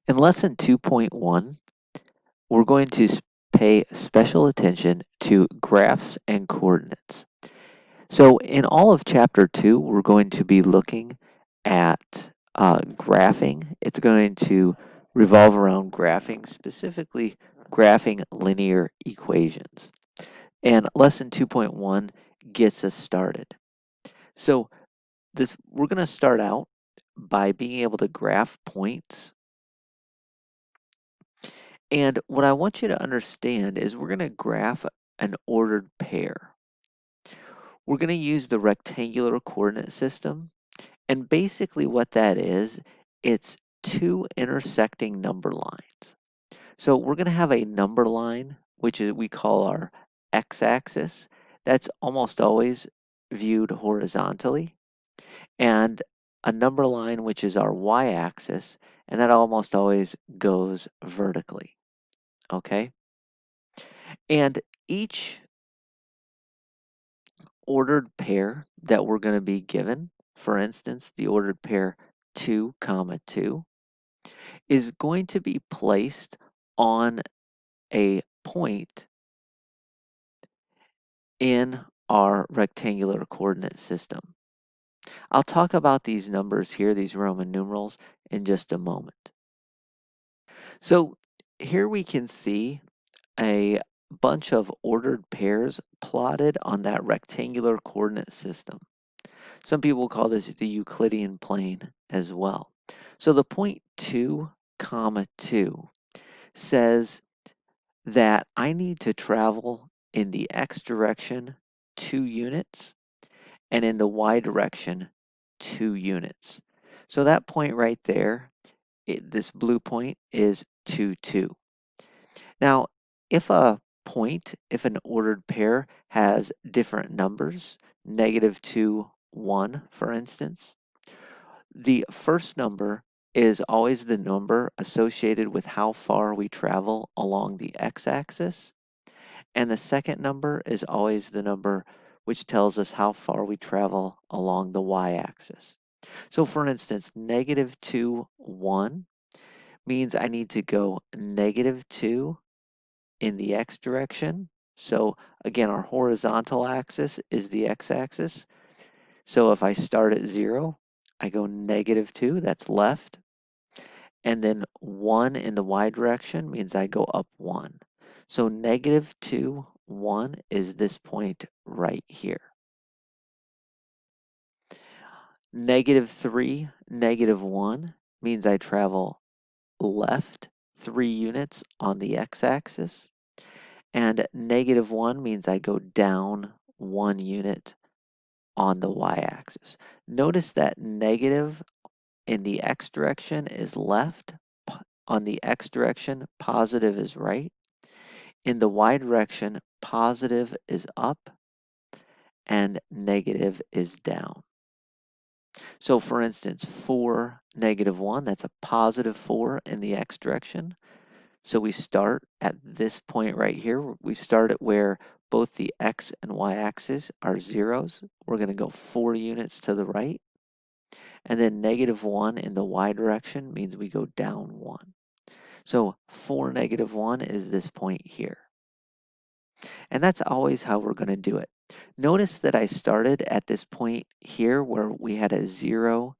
In lesson 2.1, we're going to pay special attention to graphs and coordinates. So in all of chapter 2, we're going to be looking at graphing. It's going to revolve around graphing, specifically graphing linear equations. And lesson 2.1 gets us started. So we're going to start out by being able to graph points. And what I want you to understand is we're going to graph an ordered pair. We're going to use the rectangular coordinate system. And basically what that is, it's two intersecting number lines. So we're going to have a number line, which is we call our x-axis. That's almost always viewed horizontally. And a number line, which is our y-axis, and that almost always goes vertically. Okay? And each ordered pair that we're going to be given, for instance, the ordered pair 2, comma 2, is going to be placed on a point in our rectangular coordinate system. I'll talk about these numbers here, these Roman numerals, in just a moment. So here we can see a bunch of ordered pairs plotted on that rectangular coordinate system. Some people call this the Euclidean plane as well. So the point 2, comma 2 says that I need to travel in the x direction 2 units and in the y direction 2 units. So that point right there, this blue point is 2, 2. Now, if if an ordered pair has different numbers, -2, 1, for instance, the first number is always the number associated with how far we travel along the x-axis, and the second number is always the number which tells us how far we travel along the y-axis. So for instance, -2, 1 means I need to go -2 in the x direction. So again, our horizontal axis is the x-axis. So if I start at 0, I go -2, that's left. And then 1 in the y direction means I go up 1. So -2, 1 is this point right here. -3, -1 means I travel left 3 units on the x-axis. And -1 means I go down 1 unit on the y-axis. Notice that negative in the x direction is left. On the x direction, positive is right. In the y direction, positive is up and negative is down. So for instance, 4, -1, that's a positive 4 in the x direction. So we start at this point right here. We start at where both the x and y axes are zeros. We're going to go 4 units to the right. And then -1 in the y direction means we go down 1. So 4, -1 is this point here. And that's always how we're going to do it. Notice that I started at this point here where we had a 0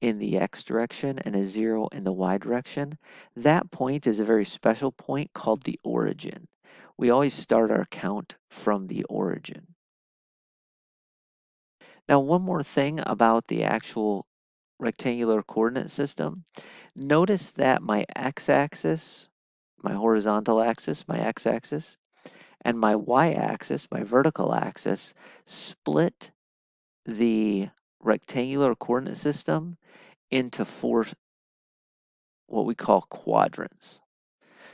in the x direction and a 0 in the y direction. That point is a very special point called the origin. We always start our count from the origin. Now, one more thing about the actual rectangular coordinate system. Notice that my x-axis, my horizontal axis, my x-axis, and my y-axis, my vertical axis, split the rectangular coordinate system into 4 what we call quadrants.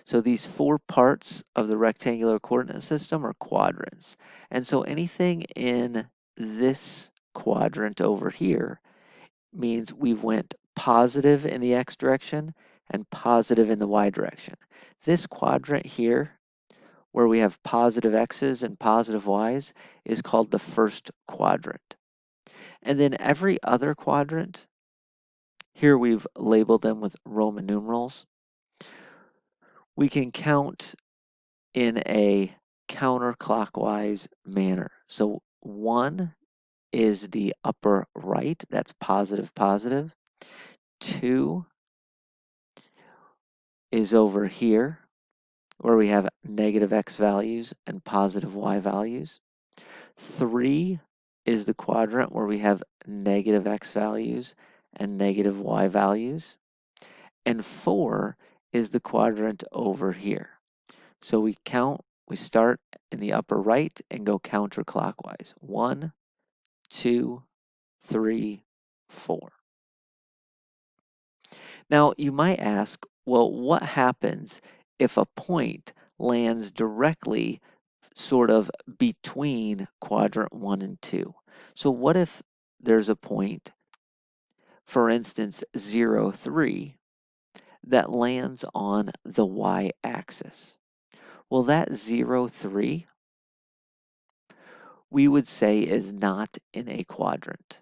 So these 4 parts of the rectangular coordinate system are quadrants. And so anything in this quadrant over here means we've went positive in the x direction and positive in the y direction. This quadrant here, where we have positive x's and positive y's, is called the first quadrant. And then every other quadrant, here we've labeled them with Roman numerals. we can count in a counterclockwise manner. So 1 is the upper right, that's positive, positive. 2 is over here, where we have negative x values and positive y values. 3 is the quadrant where we have negative x values and negative y values. And 4 is the quadrant over here. So we start in the upper right and go counterclockwise. 1, 2, 3, 4. Now, you might ask, well, what happens if a point lands directly sort of between quadrant 1 and 2? So what if there's a point, for instance, 0, 3, that lands on the y-axis? Well, that 0, 3, we would say is not in a quadrant.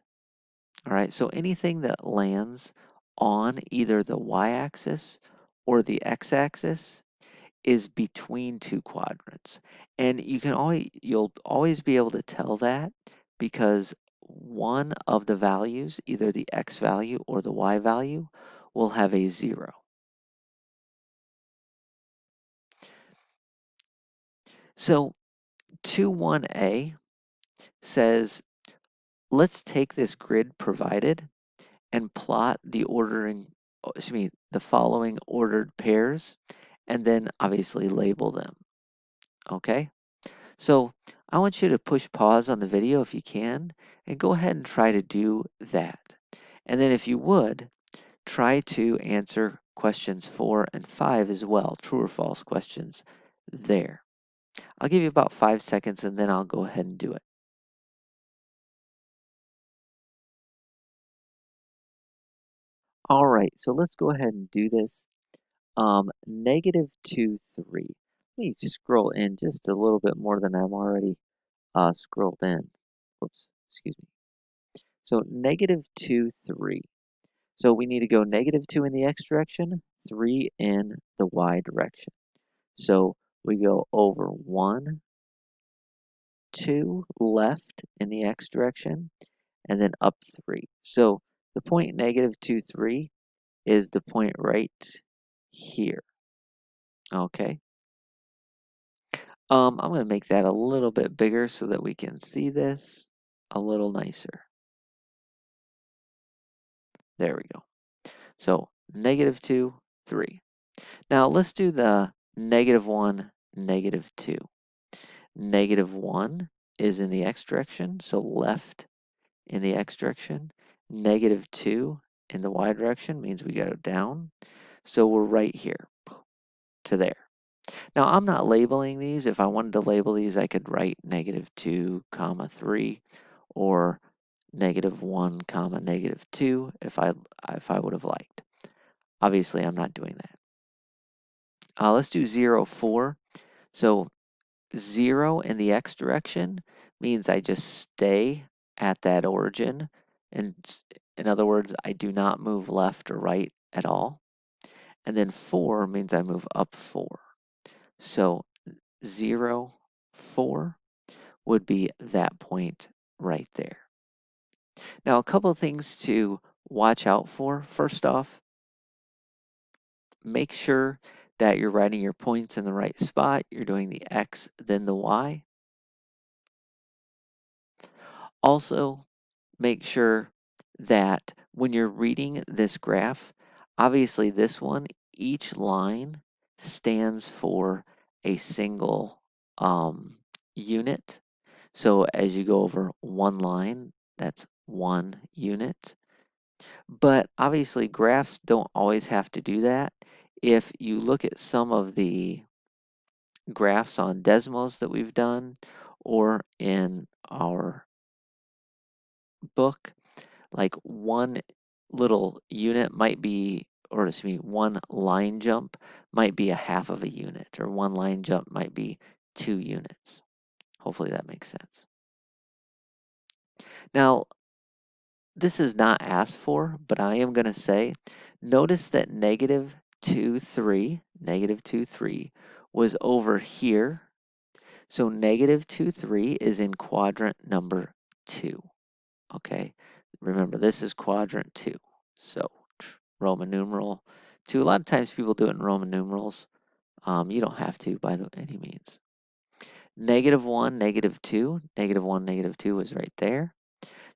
All right, so anything that lands on either the y-axis or the x-axis is between two quadrants. And you'll always be able to tell that because one of the values, either the x value or the y value, will have a 0. So 2(1)(a) says, let's take this grid provided and plot the following ordered pairs, and then obviously label them. Okay? So I want you to push pause on the video if you can, and go ahead and try to do that. And then if you would, try to answer questions 4 and 5 as well, true or false questions there. I'll give you about 5 seconds and then I'll go ahead and do it. All right, so let's go ahead and do this. -2, 3. Let me scroll in just a little bit more than I'm already scrolled in. Whoops, excuse me. So -2, 3. So we need to go -2 in the x direction, 3 in the y direction. So we go over 1, 2 left in the x direction, and then up 3. So the point -2, 3 is the point right here. Okay. I'm going to make that a little bit bigger so that we can see this a little nicer. There we go. So -2, 3. Now let's do the -1, -2. -1 is in the x direction, so left in the x direction. -2 in the y direction means we go down. So we're right here to there. Now I'm not labeling these. If I wanted to label these, I could write -2, comma 3 or -1, comma -2 if I would have liked. Obviously, I'm not doing that. Let's do 0, 4. So 0 in the x direction means I just stay at that origin. And in other words, I do not move left or right at all. And then 4 means I move up 4. So 0, 4 would be that point right there. Now, a couple of things to watch out for. First off, make sure that you're writing your points in the right spot. You're doing the x, then the y. Also, make sure that when you're reading this graph, obviously this one, each line stands for a single unit. So as you go over one line, that's 1 unit. But obviously graphs don't always have to do that. If you look at some of the graphs on Desmos that we've done or in our book, like one little unit might be, or excuse me, one line jump might be a half of a unit, or one line jump might be 2 units. Hopefully that makes sense. Now, this is not asked for, but I am going to say, notice that 2, 3, negative 2, 3 was over here. So negative 2, 3 is in quadrant number 2. Okay, remember this is quadrant 2. So Roman numeral 2. A lot of times people do it in Roman numerals. You don't have to by any means. Negative 1, negative 2, negative 1, negative 2 is right there.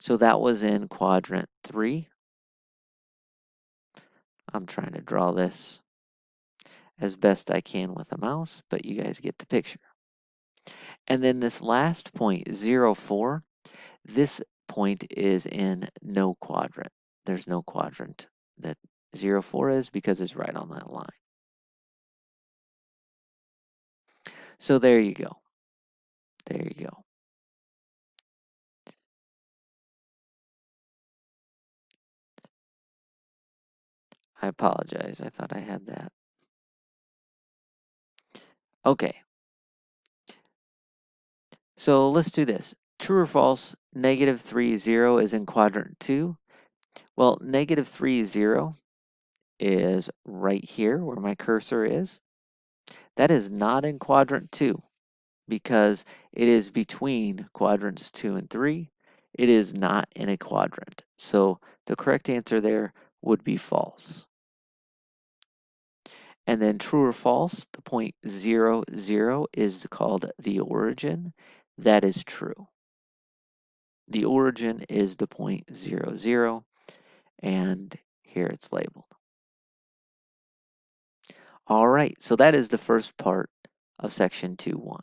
So that was in quadrant 3. I'm trying to draw this as best I can with a mouse, but you guys get the picture. And then this last point, 0, 4, this point is in no quadrant. There's no quadrant that 0, 4 is because it's right on that line. So there you go. There you go. I apologize. I thought I had that. Okay. So let's do this. True or false, negative 3, 0 is in quadrant 2. Well, negative 3, 0 is right here where my cursor is. That is not in quadrant 2 because it is between quadrants 2 and 3. It is not in a quadrant. So the correct answer there would be false. And then true or false, the point 0, 0 is called the origin. That is true. The origin is the point 0, 0, and here it's labeled. All right, so that is the first part of section 2.1.